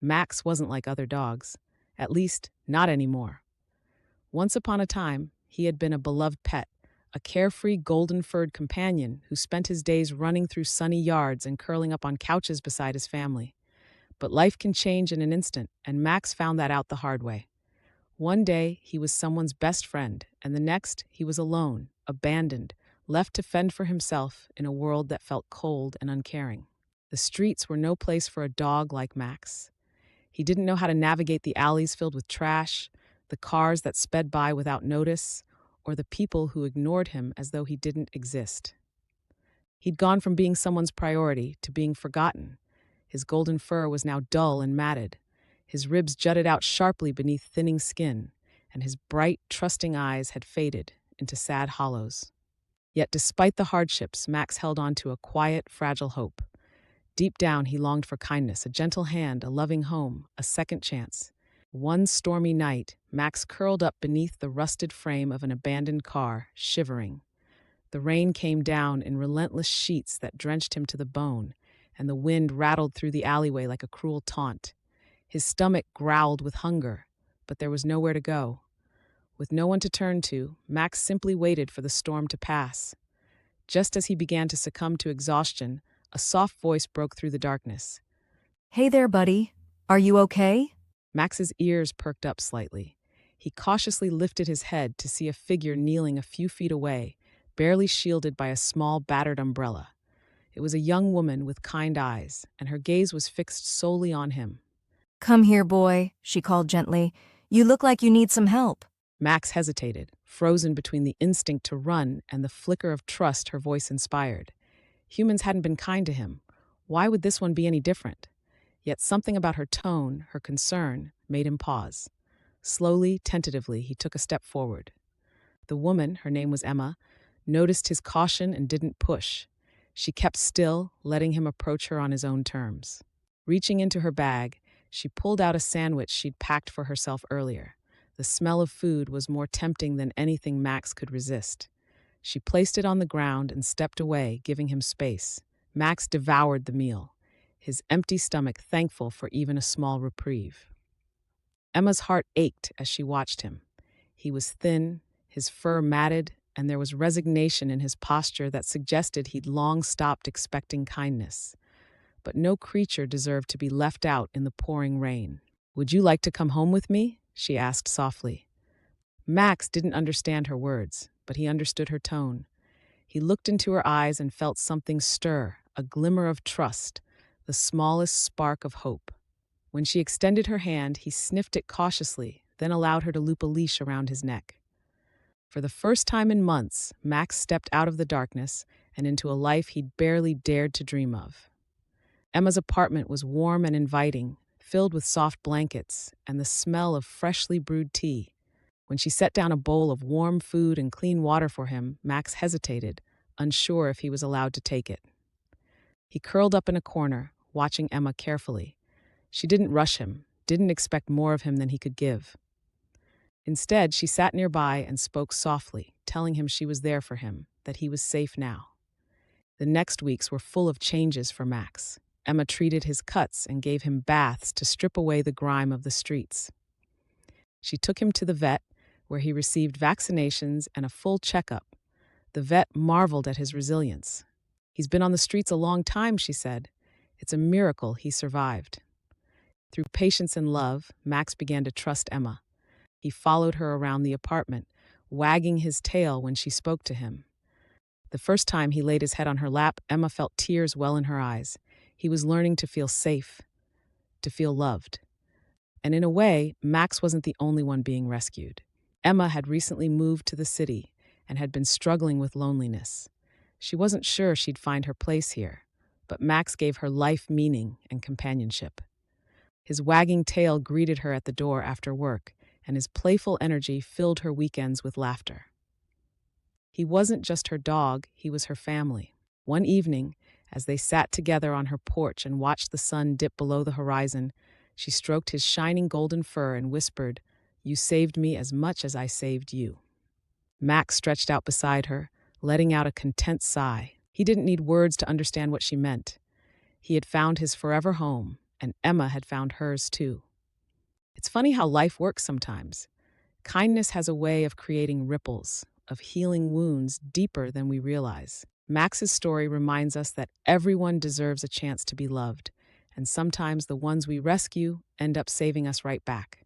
Max wasn't like other dogs, at least not anymore. Once upon a time, he had been a beloved pet, a carefree golden-furred companion who spent his days running through sunny yards and curling up on couches beside his family. But life can change in an instant, and Max found that out the hard way. One day, he was someone's best friend, and the next, he was alone, abandoned, left to fend for himself in a world that felt cold and uncaring. The streets were no place for a dog like Max. He didn't know how to navigate the alleys filled with trash, the cars that sped by without notice, or the people who ignored him as though he didn't exist. He'd gone from being someone's priority to being forgotten. His golden fur was now dull and matted. His ribs jutted out sharply beneath thinning skin, and his bright, trusting eyes had faded into sad hollows. Yet despite the hardships, Max held on to a quiet, fragile hope. Deep down, he longed for kindness, a gentle hand, a loving home, a second chance. One stormy night, Max curled up beneath the rusted frame of an abandoned car, shivering. The rain came down in relentless sheets that drenched him to the bone, and the wind rattled through the alleyway like a cruel taunt. His stomach growled with hunger, but there was nowhere to go. With no one to turn to, Max simply waited for the storm to pass. Just as he began to succumb to exhaustion, a soft voice broke through the darkness. Hey there, buddy. Are you okay? Max's ears perked up slightly. He cautiously lifted his head to see a figure kneeling a few feet away, barely shielded by a small, battered umbrella. It was a young woman with kind eyes, and her gaze was fixed solely on him. Come here, boy, she called gently. You look like you need some help. Max hesitated, frozen between the instinct to run and the flicker of trust her voice inspired. Humans hadn't been kind to him. Why would this one be any different? Yet something about her tone, her concern, made him pause. Slowly, tentatively, he took a step forward. The woman, her name was Emma, noticed his caution and didn't push. She kept still, letting him approach her on his own terms. Reaching into her bag, she pulled out a sandwich she'd packed for herself earlier. The smell of food was more tempting than anything Max could resist. She placed it on the ground and stepped away, giving him space. Max devoured the meal, his empty stomach thankful for even a small reprieve. Emma's heart ached as she watched him. He was thin, his fur matted, and there was resignation in his posture that suggested he'd long stopped expecting kindness. But no creature deserved to be left out in the pouring rain. "Would you like to come home with me?" she asked softly. Max didn't understand her words, but he understood her tone. He looked into her eyes and felt something stir, a glimmer of trust, the smallest spark of hope. When she extended her hand, he sniffed it cautiously, then allowed her to loop a leash around his neck. For the first time in months, Max stepped out of the darkness and into a life he'd barely dared to dream of. Emma's apartment was warm and inviting, filled with soft blankets and the smell of freshly brewed tea. When she set down a bowl of warm food and clean water for him, Max hesitated, unsure if he was allowed to take it. He curled up in a corner, watching Emma carefully. She didn't rush him, didn't expect more of him than he could give. Instead, she sat nearby and spoke softly, telling him she was there for him, that he was safe now. The next weeks were full of changes for Max. Emma treated his cuts and gave him baths to strip away the grime of the streets. She took him to the vet, where he received vaccinations and a full checkup. The vet marveled at his resilience. "He's been on the streets a long time," she said. "It's a miracle he survived." Through patience and love, Max began to trust Emma. He followed her around the apartment, wagging his tail when she spoke to him. The first time he laid his head on her lap, Emma felt tears well in her eyes. He was learning to feel safe, to feel loved. And in a way, Max wasn't the only one being rescued. Emma had recently moved to the city and had been struggling with loneliness. She wasn't sure she'd find her place here, but Max gave her life meaning and companionship. His wagging tail greeted her at the door after work, and his playful energy filled her weekends with laughter. He wasn't just her dog, he was her family. One evening, as they sat together on her porch and watched the sun dip below the horizon, she stroked his shining golden fur and whispered, "You saved me as much as I saved you." Max stretched out beside her, letting out a content sigh. He didn't need words to understand what she meant. He had found his forever home, and Emma had found hers too. It's funny how life works sometimes. Kindness has a way of creating ripples, of healing wounds deeper than we realize. Max's story reminds us that everyone deserves a chance to be loved, and sometimes the ones we rescue end up saving us right back.